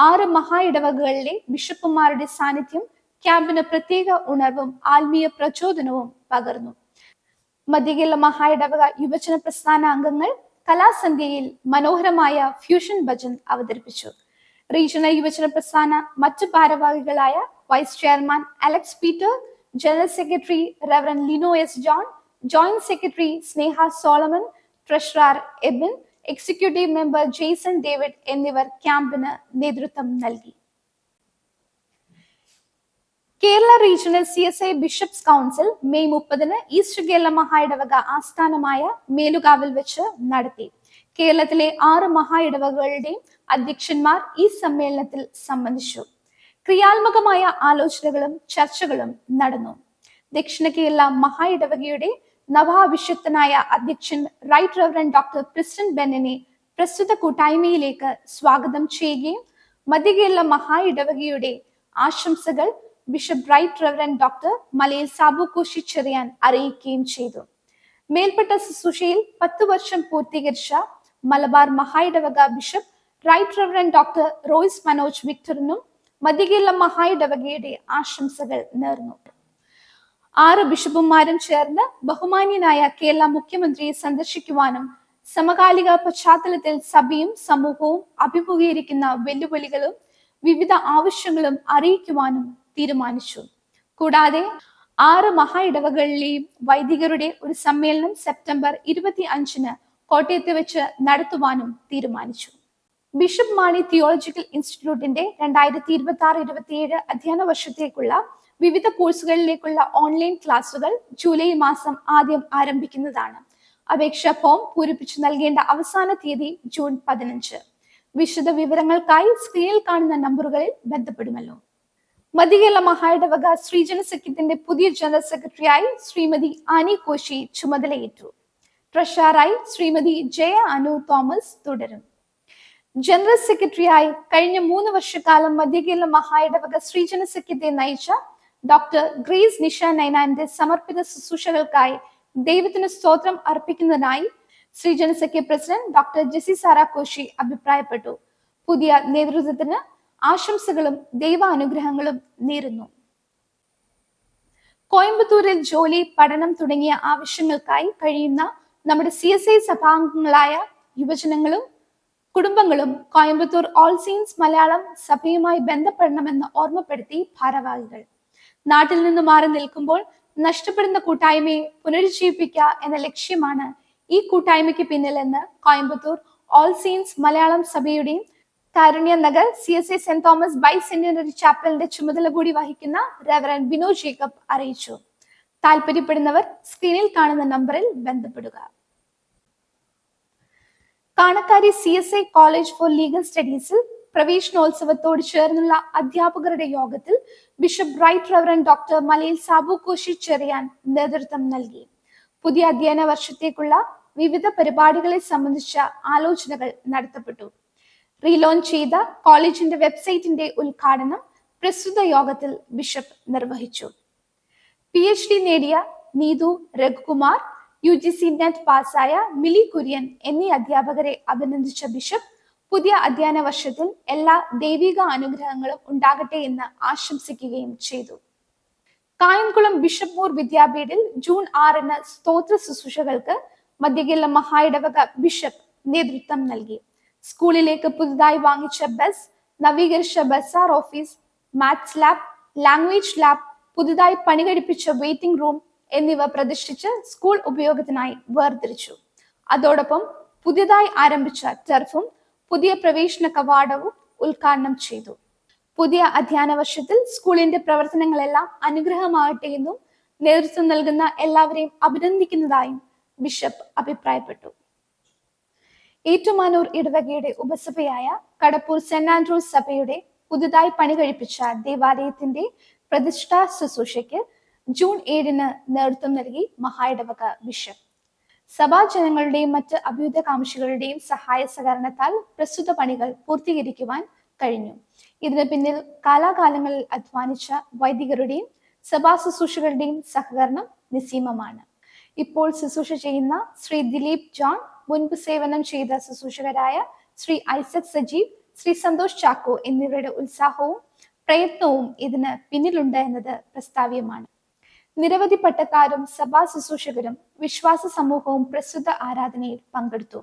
6 മഹായിടവകകളിലെ ബിഷപ്പുമാരുടെ സാന്നിധ്യം ക്യാമ്പിന് പ്രത്യേക ഉണർവും ആത്മീയ പ്രചോദനവും പകർന്നു. മധ്യകേരള മഹായിടവക യുവജന പ്രസ്ഥാന അംഗങ്ങൾ കലാസന്ധ്യയിൽ മനോഹരമായ ഫ്യൂഷൻ ഭജൻ അവതരിപ്പിച്ചു. റീജിയണൽ യുവജന പ്രസ്ഥാന മറ്റ് ഭാരവാഹികളായ vice chairman Alex Peter, general secretary reverend Lino S John, joint secretary Sneha Solomon, treasurer Ebin, executive member Jason David എന്നിവർ ക്യാമ്പിന് നേതൃത്വം നൽകി. Kerala regional CSI bishops council May 30-ന് ഈസ്റ്റ് കേരള മഹായിടവക ആസ്ഥാനമായ മേലുകാവിൽ വെച്ച് നടത്തി. കേരളത്തിലെ 6 മഹായിടവകകളുടെയും അധ്യക്ഷന്മാർ ഈ സമ്മേളനത്തിൽ സംബന്ധിച്ചു. ക്രിയാത്മകമായ ആലോചനകളും ചർച്ചകളും നടന്നു. ദക്ഷിണ കേരള മഹായിടവകയുടെ നവാഭിഷിക്തനായ അധ്യക്ഷൻ റൈറ്റ് റെവറന്റ് ഡോക്ടർ പ്രിൻസ്റ്റൺ ബെന്നിനെ പ്രസ്തുത കൂട്ടായ്മയിലേക്ക് സ്വാഗതം ചെയ്യുകയും മധ്യകേരള മഹായിടവകയുടെ ആശംസകൾ bishop right reverend doctor Malayil Sabu Koshy Cherian അറിയിക്കുകയും ചെയ്തു. മേൽപ്പെട്ട ശുശ്രൂഷയിൽ 10 വർഷം പൂർത്തീകരിച്ച മലബാർ മഹായിടവക bishop right reverend doctor Royce Manoj വിക്ടറിനും മധ്യകേരള മഹായിടവകയുടെ ആശംസകൾ നേർന്നു. 6 ബിഷപ്പുമാരും ചേർന്ന് ബഹുമാന്യനായ കേരള മുഖ്യമന്ത്രിയെ സന്ദർശിക്കുവാനും സമകാലിക പശ്ചാത്തലത്തിൽ സഭയും സമൂഹവും അഭിമുഖീകരിക്കുന്ന വെല്ലുവിളികളും വിവിധ ആവശ്യങ്ങളും അറിയിക്കുവാനും തീരുമാനിച്ചു. കൂടാതെ 6 മഹായിടവകളിലെയും വൈദികരുടെ ഒരു സമ്മേളനം സെപ്റ്റംബർ 25-ന് കോട്ടയത്ത് വെച്ച് നടത്തുവാനും തീരുമാനിച്ചു. ബിഷപ്പ് മാണി തിയോളജിക്കൽ ഇൻസ്റ്റിറ്റ്യൂട്ടിന്റെ 2026-27 അധ്യയന വർഷത്തേക്കുള്ള വിവിധ കോഴ്സുകളിലേക്കുള്ള ഓൺലൈൻ ക്ലാസുകൾ ജൂലൈ മാസം ആദ്യം ആരംഭിക്കുന്നതാണ്. അപേക്ഷാ ഫോം പൂരിപ്പിച്ചു നൽകേണ്ട അവസാന തീയതി ജൂൺ 15. വിശദ വിവരങ്ങൾക്കായി സ്ക്രീനിൽ കാണുന്ന നമ്പറുകളിൽ ബന്ധപ്പെടുമല്ലോ. മധ്യകേരള മഹായിടവക ശ്രീജന സഖ്യത്തിന്റെ പുതിയ ജനറൽ സെക്രട്ടറിയായി ശ്രീമതി ആനി കോശി ചുമതലയേറ്റു. ട്രഷററായി ശ്രീമതി ജയ അനു തോമസ് തുടരും. ജനറൽ സെക്രട്ടറിയായി കഴിഞ്ഞ 3 വർഷക്കാലം മധ്യകേരള മഹായിടവക ശ്രീജന സഖ്യത്തെ നയിച്ച ഡോക്ടർ ഗ്രേസ് നിഷ നൈനാന്റെ സമർപ്പിത ശുശ്രൂഷകൾക്കായി ദൈവത്തിന് സ്തോത്രം അർപ്പിക്കുന്നതിനായി Sreejana Sakhya president doctor Jessy Sara Koshy അഭിപ്രായപ്പെട്ടു. പുതിയ നേതൃത്വത്തിന് ആശംസകളും ദൈവാനുഗ്രഹങ്ങളും നേരുന്നു. കോയമ്പത്തൂരിൽ ജോലി, പഠനം തുടങ്ങിയ ആവശ്യങ്ങൾക്കായി കഴിയുന്ന നമ്മുടെ CSI സഭാംഗങ്ങളായ യുവജനങ്ങളും കുടുംബങ്ങളും കോയമ്പത്തൂർ ഓൾ സെയിൻസ് മലയാളം സഭയുമായി ബന്ധപ്പെടണമെന്ന് ഓർമ്മപ്പെടുത്തി ഭാരവാഹികൾ. നാട്ടിൽ നിന്ന് മാറി നിൽക്കുമ്പോൾ നഷ്ടപ്പെടുന്ന കൂട്ടായ്മയെ പുനരുജ്ജീവിപ്പിക്കുക എന്ന ലക്ഷ്യമാണ് ഈ കൂട്ടായ്മയ്ക്ക് പിന്നിലെന്ന് കോയമ്പത്തൂർ ഓൾ സെയിൻസ് മലയാളം സഭയുടെയും കാരുണ്യ നഗർ CSI സെന്റ് തോമസ് ബൈസെന്റിനറി ചാപ്പലിന്റെ ചുമതല കൂടി വഹിക്കുന്ന റെവറന്റ് ബിനോ ജേക്കബ് അറിയിച്ചു. താല്പര്യപ്പെടുന്നവർ സ്ക്രീനിൽ കാണുന്ന നമ്പറിൽ ബന്ധപ്പെടുക. Kanakkari CSI college for legal സ്റ്റഡീസിൽ പ്രവേശനോത്സവത്തോട് ചേർന്നുള്ള അധ്യാപകരുടെ യോഗത്തിൽ bishop right reverend doctor Malayil Sabu Koshy Cherian നേതൃത്വം നൽകി. പുതിയ അധ്യയന വർഷത്തേക്കുള്ള വിവിധ പരിപാടികളെ സംബന്ധിച്ച ആലോചനകൾ നടത്തപ്പെട്ടു. റീലോഞ്ച് ചെയ്ത കോളേജിന്റെ വെബ്സൈറ്റിന്റെ ഉദ്ഘാടനം പ്രസ്തുത യോഗത്തിൽ ബിഷപ്പ് നിർവഹിച്ചു. PhD നേടിയ നീതു രഘുകുമാർ, UGC നെറ്റ് പാസ്സായ മിലി കുര്യൻ എന്നീ അധ്യാപകരെ അഭിനന്ദിച്ച ബിഷപ്പ് പുതിയ അധ്യയന വർഷത്തിൽ എല്ലാ ദൈവിക അനുഗ്രഹങ്ങളും ഉണ്ടാകട്ടെ എന്ന് ആശംസിക്കുകയും ചെയ്തു. കായംകുളം ബിഷപ്പ് മൂർ വിദ്യാപീഠിൽ ജൂൺ 6 സ്തോത്ര ശുശ്രൂഷകൾക്ക് മധ്യകേരള മഹായിടവക ബിഷപ്പ് നേതൃത്വം നൽകി. സ്കൂളിലേക്ക് പുതുതായി വാങ്ങിച്ച ബസ്, നവീകരിച്ച bursar office, maths lab, language lab, പുതുതായി പണികഴിപ്പിച്ച വെയിറ്റിംഗ് റൂം എന്നിവ പ്രതിഷ്ഠിച്ച് സ്കൂൾ ഉപയോഗത്തിനായി വേർതിരിച്ചു. അതോടൊപ്പം പുതിയതായി ആരംഭിച്ച ടർഫും പുതിയ പ്രവേശന കവാടവും ഉദ്ഘാടനം ചെയ്തു. പുതിയ അധ്യയന വർഷത്തിൽ സ്കൂളിന്റെ പ്രവർത്തനങ്ങളെല്ലാം അനുഗ്രഹമാകട്ടെ എന്നും നേതൃത്വം നൽകുന്ന എല്ലാവരെയും അഭിനന്ദിക്കുന്നതായും ബിഷപ്പ് അഭിപ്രായപ്പെട്ടു. ഏറ്റുമാനൂർ ഇടവകയുടെ ഉപസഭയായ കടപ്പൂർ സെന്റ് ആൻഡ്രൂസ് സഭയുടെ പുതുതായി പണികഴിപ്പിച്ച ദേവാലയത്തിന്റെ പ്രതിഷ്ഠാ ശുശ്രൂഷയ്ക്ക് ജൂൺ 7 നേതൃത്വം നൽകി മഹായിടവക ബിഷപ്പ്. സഭാജനങ്ങളുടെയും മറ്റ് അഭ്യുദയകാംക്ഷികളുടെയും സഹായ സഹകരണത്താൽ പ്രസ്തുത പണികൾ പൂർത്തീകരിക്കുവാൻ കഴിഞ്ഞു. ഇതിന് പിന്നിൽ കാലാകാലങ്ങളിൽ അധ്വാനിച്ച വൈദികരുടെയും സഭാ ശുശ്രൂഷകളുടെയും സഹകരണം നിസ്സീമമാണ്. ഇപ്പോൾ ശുശ്രൂഷ ചെയ്യുന്ന ശ്രീ ദിലീപ് ജോൺ, മുൻപ് സേവനം ചെയ്ത ശുശ്രൂഷകരായ ശ്രീ ഐസക് സജീവ്, ശ്രീ സന്തോഷ് ചാക്കോ എന്നിവരുടെ ഉത്സാഹവും പ്രയത്നവും ഇതിന് പിന്നിലുണ്ട് എന്നത് പ്രസ്താവ്യമാണ്. നിരവധി പട്ടക്കാരും സഭാ ശുശ്രൂഷകരും വിശ്വാസ സമൂഹവും പ്രസ്തുത ആരാധനയിൽ പങ്കെടുത്തു.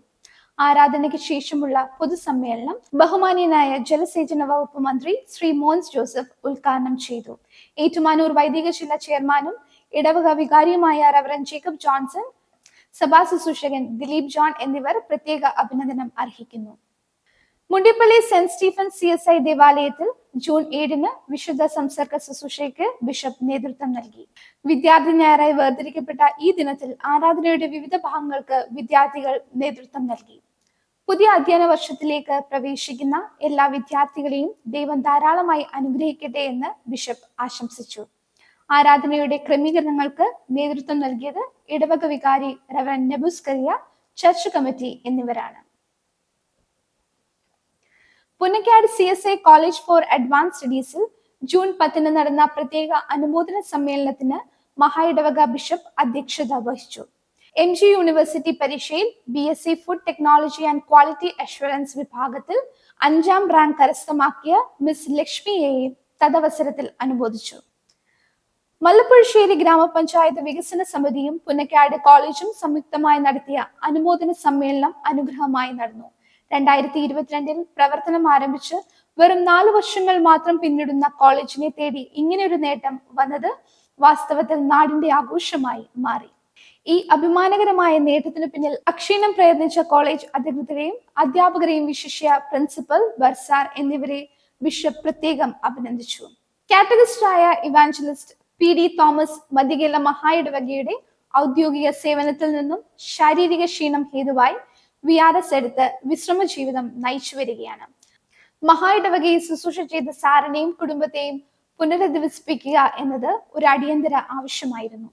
ആരാധനയ്ക്ക് ശേഷമുള്ള പൊതുസമ്മേളനം ബഹുമാനീയനായ ജലസേചന വകുപ്പ് മന്ത്രി ശ്രീ മോൻസ് ജോസഫ് ഉദ്ഘാടനം ചെയ്തു. ഏറ്റുമാനൂർ വൈദിക ജില്ലാ ചെയർമാനും ഇടവക വികാരിയുമായ റവറൻഡ് ജേക്കബ് ജോൺസൺ, സഭാ ശുശ്രൂഷകൻ ദിലീപ് ജോൺ എന്നിവർ പ്രത്യേക അഭിനന്ദനം അർഹിക്കുന്നു. മുണ്ടിപ്പള്ളി സെന്റ് സ്റ്റീഫൻ CSI ദേവാലയത്തിൽ ജൂൺ 7 വിശുദ്ധ സംസർഗ ശുശ്രൂഷയ്ക്ക് ബിഷപ്പ് നേതൃത്വം നൽകി. വിദ്യാർത്ഥി ഞായറായി വേർതിരിക്കപ്പെട്ട ഈ ദിനത്തിൽ ആരാധനയുടെ വിവിധ ഭാഗങ്ങൾക്ക് വിദ്യാർത്ഥികൾ നേതൃത്വം നൽകി. പുതിയ അധ്യയന വർഷത്തിലേക്ക് പ്രവേശിക്കുന്ന എല്ലാ വിദ്യാർത്ഥികളെയും ദൈവം ധാരാളമായി അനുഗ്രഹിക്കട്ടെ എന്ന് ബിഷപ്പ് ആശംസിച്ചു. ആരാധനയുടെ ക്രമീകരണങ്ങൾക്ക് നേതൃത്വം നൽകിയത് ഇടവക വികാരി റവറൻഡ് നെബുസ്കറിയ, ചർച്ച് കമ്മിറ്റി എന്നിവരാണ്. Punnakkad CSI college for advance സ്റ്റഡീസിൽ ജൂൺ 10 നടന്ന പ്രത്യേക അനുമോദന സമ്മേളനത്തിന് മഹായിടവക ബിഷപ്പ് അധ്യക്ഷത വഹിച്ചു. MG യൂണിവേഴ്സിറ്റി പരീക്ഷയിൽ BSc food technology and quality assurance വിഭാഗത്തിൽ 5ാം റാങ്ക് കരസ്ഥമാക്കിയ മിസ് ലക്ഷ്മിയെയും തദവസരത്തിൽ അനുമോദിച്ചു. മല്ലപ്പുഴശ്ശേരി ഗ്രാമപഞ്ചായത്ത് വികസന സമിതിയും പുന്നക്കാട് കോളേജും സംയുക്തമായി നടത്തിയ അനുമോദന സമ്മേളനം അനുഗ്രഹമായി നടന്നു. 2022 പ്രവർത്തനം ആരംഭിച്ച് വെറും 4 വർഷങ്ങൾ മാത്രം പിന്നിടുന്ന കോളേജിനെ തേടി ഇങ്ങനെയൊരു നേട്ടം വന്നത് വാസ്തവത്തിൽ നാടിന്റെ ആഘോഷമായി മാറി. ഈ അഭിമാനകരമായ നേട്ടത്തിനു പിന്നിൽ അക്ഷീണം പ്രയത്നിച്ച കോളേജ് അധികൃതരെയും അധ്യാപകരെയും വിശിഷ്യ പ്രിൻസിപ്പൽ, ബർസാർ എന്നിവരെ ബിഷപ്പ് പ്രത്യേകം അഭിനന്ദിച്ചു. കാറ്റഗിസ്റ്റായ ഇവാഞ്ചലിസ്റ്റ് PD തോമസ് മധ്യകേരള മഹായിടവകയുടെ ഔദ്യോഗിക സേവനത്തിൽ നിന്നും ശാരീരിക ക്ഷീണം ഹേതുവായി VRS എടുത്ത് വിശ്രമ ജീവിതം നയിച്ചു വരികയാണ്. മഹായിടവകയെ ശുശ്രൂഷ ചെയ്ത സാറിനെയും കുടുംബത്തെയും പുനരധിവസിപ്പിക്കുക എന്നത് ഒരു അടിയന്തര ആവശ്യമായിരുന്നു.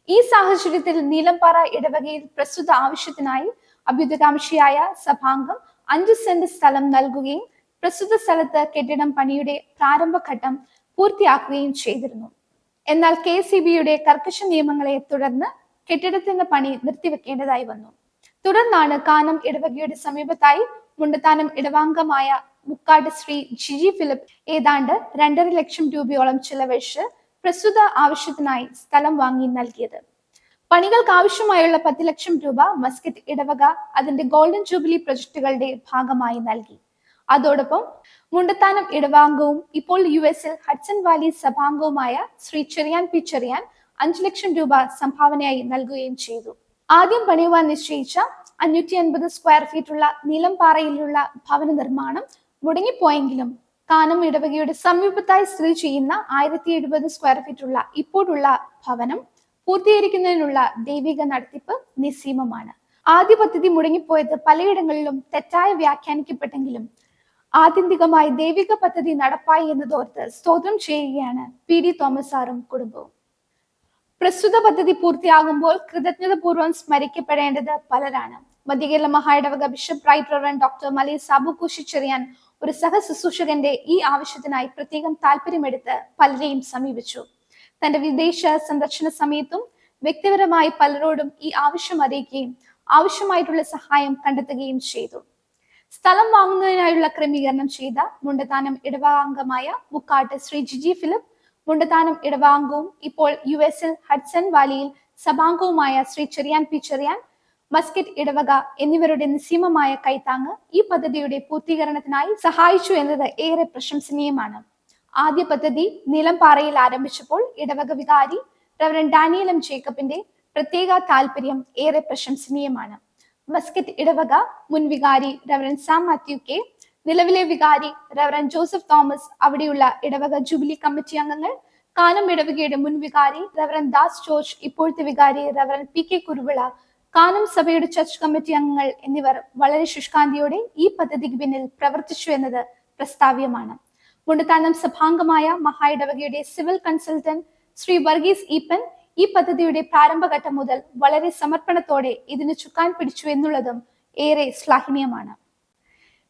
ഈ സാഹചര്യത്തിൽ നീലംപാറ ഇടവകയിൽ പ്രസ്തുത ആവശ്യത്തിനായി അഭ്യുദയകാംക്ഷിയായ സഭാംഗം 5 സെന്റ് സ്ഥലം നൽകുകയും പ്രസ്തുത സ്ഥലത്ത് കെട്ടിടം പണിയുടെ പ്രാരംഭഘട്ടം പൂർത്തിയാക്കുകയും ചെയ്തിരുന്നു. എന്നാൽ KCBയുടെ കർക്കശ നിയമങ്ങളെ തുടർന്ന് കെട്ടിടത്തിന്റെ പണി നിർത്തിവെക്കേണ്ടതായി വന്നു. തുടർന്നാണ് കാനം ഇടവകയുടെ സമീപത്തായി മുണ്ടത്താനം ഇടവാംഗമായ മുക്കാട് ശ്രീ ജിജി ഫിലിപ്പ് ഏതാണ്ട് 2.5 ലക്ഷം രൂപയോളം ചിലവഴിച്ച് പ്രസ്തുത ആവശ്യത്തിനായി സ്ഥലം വാങ്ങി നൽകിയത്. പണികൾക്ക് ആവശ്യമായുള്ള 10 ലക്ഷം രൂപ മസ്കറ്റ് ഇടവക അതിന്റെ ഗോൾഡൻ ജൂബിലി പ്രൊജക്ടുകളുടെ ഭാഗമായി നൽകി. അതോടൊപ്പം മുണ്ടത്താനം ഇടവാംഗവും ഇപ്പോൾ US-ൽ ഹഡ്സൺ വാലി സഭാംഗവുമായ ശ്രീ ചെറിയാൻ P. ചെറിയാൻ 5 ലക്ഷം രൂപ സംഭാവനയായി നൽകുകയും ചെയ്തു. ആദ്യം പണിയുവാൻ നിശ്ചയിച്ച 550 സ്ക്വയർ ഫീറ്റുള്ള നീലംപാറയിലുള്ള ഭവന നിർമ്മാണം മുടങ്ങിപ്പോയെങ്കിലും കാനം ഇടവകയുടെ സമീപത്തായി സ്ഥിതി ചെയ്യുന്ന 1070 സ്ക്വയർ ഫീറ്റ് ഉള്ള ഇപ്പോഴുള്ള ഭവനം പൂർത്തീകരിക്കുന്നതിനുള്ള ദൈവിക നടത്തിപ്പ് നിസ്സീമമാണ്. ആദ്യ പദ്ധതി മുടങ്ങിപ്പോയത് പലയിടങ്ങളിലും തെറ്റായി വ്യാഖ്യാനിക്കപ്പെട്ടെങ്കിലും ആത്യന്തികമായി ദൈവിക പദ്ധതി നടപ്പായി എന്നതോർത്ത് സ്തോത്രം ചെയ്യുകയാണ് PD തോമസ് സാറും കുടുംബവും. പ്രസ്തുത പദ്ധതി പൂർത്തിയാകുമ്പോൾ കൃതജ്ഞതാപൂർവ്വം സ്മരിക്കപ്പെടേണ്ടത് പലരാണ്. മധ്യകേരള മഹായിടവക ബിഷപ്പ് റൈറ്റ് റവറൻഡ് ഡോക്ടർ മലി സാബു കുശിച്ചെറിയാൻ ഒരു സഹശുശ്രൂഷകന്റെ ഈ ആവശ്യത്തിനായി പ്രത്യേകം താല്പര്യമെടുത്ത് പലരെയും സമീപിച്ചു. തന്റെ വിദേശ സന്ദർശന സമയത്തും വ്യക്തിപരമായി പലരോടും ഈ ആവശ്യം അറിയിക്കുകയും ആവശ്യമായിട്ടുള്ള സഹായം കണ്ടെത്തുകയും ചെയ്തു. സ്ഥലം വാങ്ങുന്നതിനായുള്ള ക്രമീകരണം ചെയ്ത മുണ്ടത്താനം ഇടവകാംഗമായ മുക്കാട്ട് ശ്രീ ജിജി ഫിലിപ്പ്, മുണ്ടത്താനം ഇടവകാംഗവും ഇപ്പോൾ US ഹഡ്സൺ വാലിയിൽ സഭാംഗവുമായ ശ്രീ ചെറിയാൻ പി ചെറിയാൻ, മസ്കറ്റ് ഇടവക എന്നിവരുടെ നിസ്സീമമായ കൈത്താങ്ങ് ഈ പദ്ധതിയുടെ പൂർത്തീകരണത്തിനായി സഹായിച്ചു എന്നത് ഏറെ പ്രശംസനീയമാണ്. ആദ്യ പദ്ധതി നീലംപാറയിൽ ആരംഭിച്ചപ്പോൾ ഇടവക വികാരി റവറൻഡ് ഡാനിയൽ എം ജേക്കബിന്റെ പ്രത്യേക താല്പര്യം ഏറെ പ്രശംസനീയമാണ്. മസ്കറ്റ് ഇടവക മുൻ വികാരി റവറൻഡ് സാം മാത്യു കെ, നിലവിലെ വികാരി റവറൻഡ് ജോസഫ് തോമസ്, അവിടെയുള്ള ഇടവക ജൂബിലി കമ്മിറ്റി അംഗങ്ങൾ, കാനം ഇടവകയുടെ മുൻ വികാരി റവറൻഡ് ദാസ് ജോർജ്, ഇപ്പോഴത്തെ വികാരി റവറൻഡ് PK കുരുവിള, കാനം സഭയുടെ ചർച്ച് കമ്മിറ്റി അംഗങ്ങൾ എന്നിവർ വളരെ ശുഷ്കാന്തിയോടെ ഈ പദ്ധതിക്ക് പിന്നിൽ പ്രവർത്തിച്ചു എന്നത് പ്രസ്താവ്യമാണ്. മുണ്ടത്താനം സഭാംഗമായ മഹായിടവകയുടെ സിവിൽ കൺസൾട്ടന്റ് ശ്രീ വർഗീസ് ഈപ്പൻ ഈ പദ്ധതിയുടെ പ്രാരംഭഘട്ടം മുതൽ വളരെ സമർപ്പണത്തോടെ ഇതിന് ചുക്കാൻ പിടിച്ചു എന്നുള്ളതും ഏറെ ശ്ലാഘനീയമാണ്.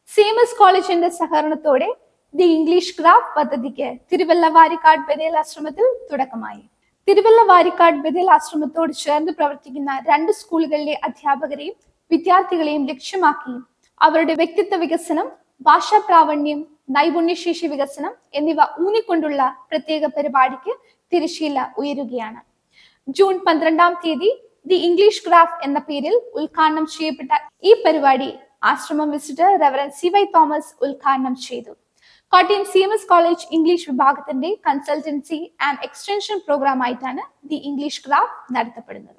CMS കോളേജിന്റെ സഹകരണത്തോടെ ദി ഇംഗ്ലീഷ് ക്രാഫ്റ്റ് പദ്ധതിക്ക് തിരുവല്ല വാരിക്കാട് ബദേൽ ആശ്രമത്തിൽ തുടക്കമായി. തിരുവല്ല വാരിക്കാട് ബദേൽ ആശ്രമത്തോട് ചേർന്ന് പ്രവർത്തിക്കുന്ന 2 സ്കൂളുകളിലെ അധ്യാപകരെയും വിദ്യാർത്ഥികളെയും ലക്ഷ്യമാക്കി അവരുടെ വ്യക്തിത്വ വികസനം, ഭാഷാ പ്രാവീണ്യം, നൈപുണ്യശേഷി വികസനം എന്നിവ ഊന്നിക്കൊണ്ടുള്ള പ്രത്യേക പരിപാടിക്ക് തിരശ്ശീല ഉയരുകയാണ്. ജൂൺ 12-ാം തീയതി ദി ഇംഗ്ലീഷ് ക്രാഫ്റ്റ് എന്ന പേരിൽ ഉദ്ഘാടനം ചെയ്യപ്പെട്ട ഈ പരിപാടി ആശ്രമം വിസിറ്റർ റവറൻഡ് CY തോമസ് ഉദ്ഘാടനം ചെയ്തു. കോട്ടയം CMS കോളേജ് ഇംഗ്ലീഷ് വിഭാഗത്തിന്റെ കൺസൾട്ടൻസി ആൻഡ് എക്സ്റ്റൻഷൻ പ്രോഗ്രാം ആയിട്ടാണ് ദി ഇംഗ്ലീഷ് ക്രാഫ്റ്റ് നടത്തപ്പെടുന്നത്.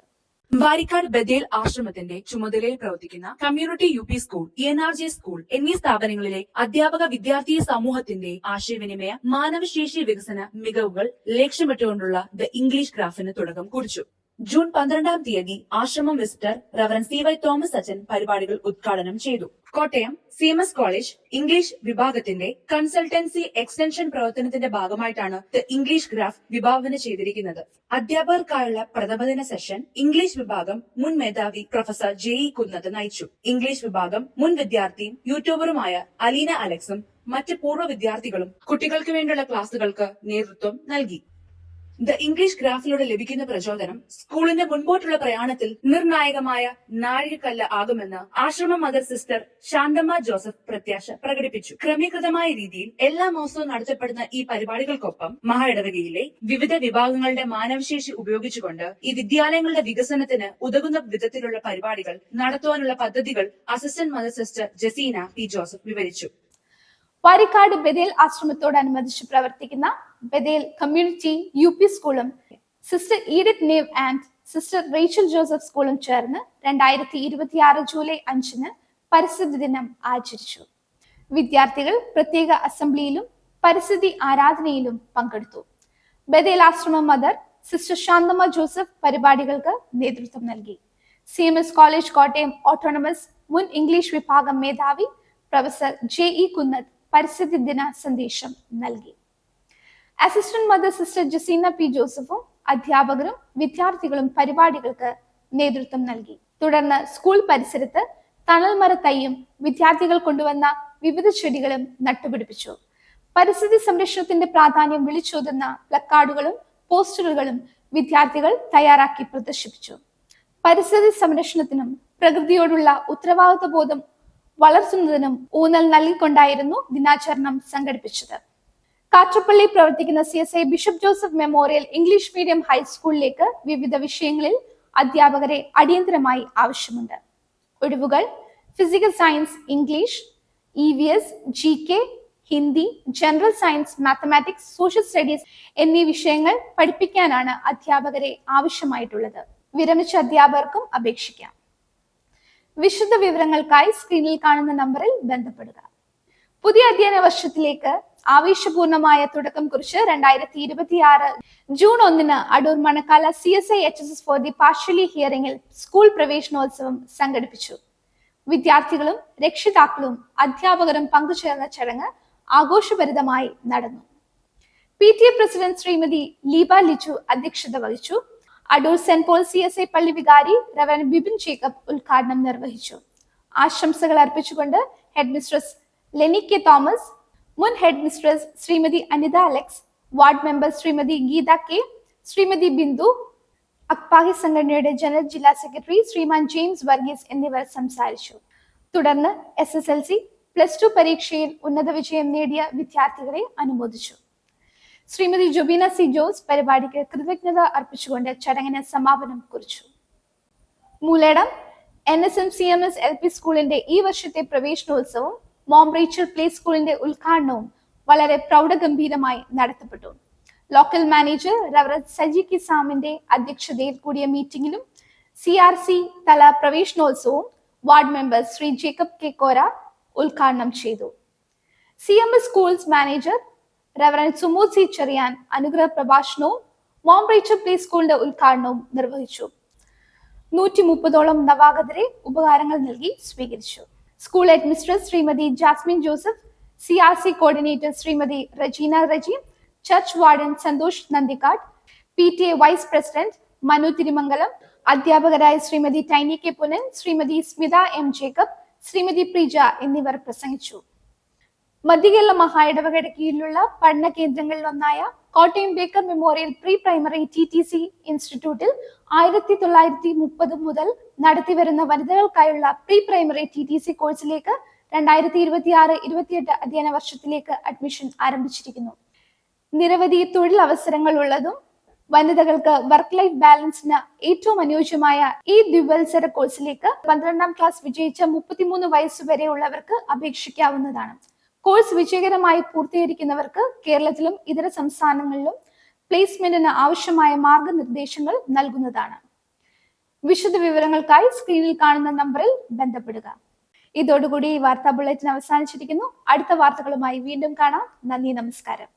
വാരിക്കാട് ബദേൽ ആശ്രമത്തിന്റെ ചുമതലയിൽ പ്രവർത്തിക്കുന്ന community UP school, ENRJ school എന്നീ സ്ഥാപനങ്ങളിലെ അധ്യാപക വിദ്യാർത്ഥി സമൂഹത്തിന്റെ ആശയവിനിമയ, മാനവശേഷി വികസന മികവുകൾ ലക്ഷ്യമിട്ടുകൊണ്ടുള്ള ദ ഇംഗ്ലീഷ് ക്രാഫ്റ്റിന് തുടക്കം കുറിച്ചു. ജൂൺ 12-ാം തീയതി ആശ്രമം വിസിറ്റർ റവറൻഡ് CY തോമസ് അച്ഛൻ പരിപാടികൾ ഉദ്ഘാടനം ചെയ്തു. കോട്ടയം CMS കോളേജ് ഇംഗ്ലീഷ് വിഭാഗത്തിന്റെ കൺസൾട്ടൻസി എക്സ്റ്റൻഷൻ പ്രവർത്തനത്തിന്റെ ഭാഗമായിട്ടാണ് ദ ഇംഗ്ലീഷ് ക്രാഫ്റ്റ് വിഭാവന ചെയ്തിരിക്കുന്നത്. അധ്യാപകർക്കായുള്ള പ്രഥമദിന സെഷൻ ഇംഗ്ലീഷ് വിഭാഗം മുൻ മേധാവി പ്രൊഫസർ JE കുന്നത് നയിച്ചു. ഇംഗ്ലീഷ് വിഭാഗം മുൻ വിദ്യാർത്ഥിയും യൂട്യൂബറുമായ അലീന അലക്സും മറ്റ് പൂർവ്വ വിദ്യാർത്ഥികളും കുട്ടികൾക്ക് വേണ്ടിയുള്ള ക്ലാസുകൾക്ക് നേതൃത്വം നൽകി. ദ ഇംഗ്ലീഷ് ക്രാഫ്റ്റിലൂടെ ലഭിക്കുന്ന പ്രചോദനം സ്കൂളിന്റെ മുൻപോട്ടുള്ള പ്രയാണത്തിൽ നിർണായകമായ നാഴികക്കല്ല് ആകുമെന്ന് ആശ്രമ മദർ സിസ്റ്റർ ശാന്തമ്മ ജോസഫ് പ്രത്യാശ പ്രകടിപ്പിച്ചു. ക്രമീകൃതമായ രീതിയിൽ എല്ലാ മാസവും നടത്തപ്പെടുന്ന ഈ പരിപാടികൾക്കൊപ്പം മഹായിടവകയിലെ വിവിധ വിഭാഗങ്ങളുടെ മാനവശേഷി ഉപയോഗിച്ചുകൊണ്ട് ഈ വിദ്യാലയങ്ങളുടെ വികസനത്തിന് ഉതകുന്ന വിധത്തിലുള്ള പരിപാടികൾ നടത്തുവാനുള്ള പദ്ധതികൾ assistant mother sister Jaseena P. Joseph വിവരിച്ചു. വാരിക്കാട് ബദേൽ ആശ്രമത്തോടനുബന്ധിച്ച് പ്രവർത്തിക്കുന്ന ബദേൽ കമ്മ്യൂണിറ്റി UP സ്കൂളും സിസ്റ്റർ ഈഡിത്ത് നേവ് ആൻഡ് സിസ്റ്റർ റേച്ചൽ ജോസഫ് സ്കൂളും ചേർന്ന് 2026 ജൂലൈ 5-ന് പരിസ്ഥിതി ദിനം ആചരിച്ചു. വിദ്യാർത്ഥികൾ പ്രത്യേക അസംബ്ലിയിലും പരിസ്ഥിതി ആരാധനയിലും പങ്കെടുത്തു. ബദേൽ ആശ്രമം മദർ സിസ്റ്റർ ശാന്തമ്മ ജോസഫ് പരിപാടികൾക്ക് നേതൃത്വം നൽകി. CMS കോളേജ് കോട്ടയം ഓട്ടോണമസ് മുൻ ഇംഗ്ലീഷ് വിഭാഗം മേധാവി പ്രൊഫസർ JE കുന്നത് പരിസ്ഥിതി ദിന സന്ദേശം നൽകി. Assistant mother sister Jaseena P. ജോസഫും അധ്യാപകരും വിദ്യാർത്ഥികളും പരിപാടികൾക്ക് നേതൃത്വം നൽകി. തുടർന്ന് സ്കൂൾ പരിസരത്ത് തണൽമര തൈയും വിദ്യാർത്ഥികൾ കൊണ്ടുവന്ന വിവിധ ചെടികളും നട്ടുപിടിപ്പിച്ചു. പരിസ്ഥിതി സംരക്ഷണത്തിന്റെ പ്രാധാന്യം വിളിച്ചോതുന്ന പ്ലക്കാർഡുകളും പോസ്റ്ററുകളും വിദ്യാർത്ഥികൾ തയ്യാറാക്കി പ്രദർശിപ്പിച്ചു. പരിസ്ഥിതി സംരക്ഷണത്തിനും പ്രകൃതിയോടുള്ള ഉത്തരവാദിത്വ ബോധം വളർത്തുന്നതിനും ഊന്നൽ നൽകിക്കൊണ്ടായിരുന്നു ദിനാചരണം സംഘടിപ്പിച്ചത്. കാറ്റപ്പള്ളി പ്രവർത്തിക്കുന്ന CSI bishop Joseph memorial English medium ഹൈസ്കൂളിലേക്ക് വിവിധ വിഷയങ്ങളിൽ അധ്യാപകരെ അടിയന്തരമായി ആവശ്യമുണ്ട്. ഒഴിവുകൾ physical science, English, EVS, GK, Hindi, general science, mathematics, social studies എന്നീ വിഷയങ്ങൾ പഠിപ്പിക്കാനാണ് അധ്യാപകരെ ആവശ്യമായിട്ടുള്ളത്. വിരമിച്ച അധ്യാപകർക്കും അപേക്ഷിക്കാം. വിശദ വിവരങ്ങൾക്കായി സ്ക്രീനിൽ കാണുന്ന നമ്പറിൽ ബന്ധപ്പെടുക. പുതിയ അധ്യയന വർഷത്തിലേക്ക് ആവേശപൂർണമായ തുടക്കം കുറിച്ച് 2026 June 1 Adoor Manakkala CSI HSS for the partially ഹിയറിംഗിൽ സ്കൂൾ പ്രവേശനോത്സവം സംഘടിപ്പിച്ചു. വിദ്യാർത്ഥികളും രക്ഷിതാക്കളും അധ്യാപകരും പങ്കുചേർന്ന ചടങ്ങ് ആഘോഷഭരിതമായി നടന്നു. PTA പ്രസിഡന്റ് ശ്രീമതി ലീബ ലിജു അധ്യക്ഷത വഹിച്ചു. അടൂർ സെന്റ് പോൾ CSI പള്ളി വികാരി റവറൻഡ് ബിബിൻ ജേക്കബ് ഉദ്ഘാടനം നിർവഹിച്ചു. ആശംസകൾ അർപ്പിച്ചുകൊണ്ട് head mistress Leni K Thomas, മുൻ head mistress Shrimati Anitha Alex, ward member Shrimati Geetha K, Shrimati Bindu, അക്പാഹി സംഘടനയുടെ ജനറൽ ജില്ലാ സെക്രട്ടറി ശ്രീമാൻ ജെയിംസ് വർഗീസ് എന്നിവർ സംസാരിച്ചു. തുടർന്ന് SSLC, +2 പരീക്ഷയിൽ ഉന്നത വിജയം നേടിയ വിദ്യാർത്ഥികളെ അനുമോദിച്ചു. ശ്രീമതി ജൊബീന സി ജോസ് പരിപാടിക്ക് കൃതജ്ഞത അർപ്പിച്ചുകൊണ്ട് ചടങ്ങിന് സമാപനം കുറിച്ചു. മൂലേടം NSM CMS LP സ്കൂളിന്റെ ഈ വർഷത്തെ പ്രവേശനോത്സവവും മോം റേച്ചൽ പ്ലേ സ്കൂളിന്റെ ഉദ്ഘാടനവും വളരെ പ്രൗഢഗംഭീരമായി നടത്തപ്പെട്ടു. ലോക്കൽ മാനേജർ റവറൻഡ് സജി കിസാമിന്റെ അധ്യക്ഷതയിൽ കൂടിയ മീറ്റിംഗിലും CRC തല പ്രവേശനോത്സവവും ward member Shri Jacob K Kora ഉദ്ഘാടനം ചെയ്തു. CMS schools manager reverend Sumod C Cherian അനുഗ്രഹ പ്രഭാഷണവും മോം റേച്ചൽ പ്ലേ സ്കൂളിന്റെ ഉദ്ഘാടനവും നിർവഹിച്ചു. 130ഓളം നവാഗതരെ ഉപഹാരങ്ങൾ നൽകി സ്വീകരിച്ചു. School head mistress Shrimati Jasmine Joseph, CRC coordinator Shrimati Regina Reji, church warden Santhosh Nandikkad, PTA vice president Manu Thirumangalam, അധ്യാപകരായ Shrimati Tiny K Punnan, Shrimati Smitha M Jacob, Shrimati Preeja എന്നിവർ പ്രസംഗിച്ചു. മധ്യകേരള മഹായിടവകയുടെ കീഴിലുള്ള പഠന കേന്ദ്രങ്ങളിൽ ഒന്നായ Kottayam Baker memorial pre primary TTC ഇൻസ്റ്റിറ്റ്യൂട്ടിൽ 1930 മുതൽ നടത്തിവരുന്ന വനിതകൾക്കായുള്ള പ്രീ പ്രൈമറി TTC കോഴ്സിലേക്ക് 2026-28 അധ്യയന വർഷത്തിലേക്ക് അഡ്മിഷൻ ആരംഭിച്ചിരിക്കുന്നു. നിരവധി തൊഴിലവസരങ്ങൾ ഉള്ളതും വനിതകൾക്ക് വർക്ക് ലൈഫ് ബാലൻസിന് ഏറ്റവും അനുയോജ്യമായ ഈ ദ്വിവത്സര കോഴ്സിലേക്ക് 12ാം ക്ലാസ് വിജയിച്ച 33 വയസ്സുവരെയുള്ളവർക്ക് അപേക്ഷിക്കാവുന്നതാണ്. കോഴ്സ് വിജയകരമായി പൂർത്തീകരിക്കുന്നവർക്ക് കേരളത്തിലും ഇതര സംസ്ഥാനങ്ങളിലും പ്ലേസ്മെന്റിന് ആവശ്യമായ മാർഗനിർദ്ദേശങ്ങൾ നൽകുന്നതാണ്. വിശദ വിവരങ്ങൾക്കായി സ്ക്രീനിൽ കാണുന്ന നമ്പറിൽ ബന്ധപ്പെടുക. ഇതോടുകൂടി ഈ വാർത്താ ബുള്ളറ്റിൻ അവസാനിച്ചിരിക്കുന്നു. അടുത്ത വാർത്തകളുമായി വീണ്ടും കാണാം. നന്ദി, നമസ്കാരം.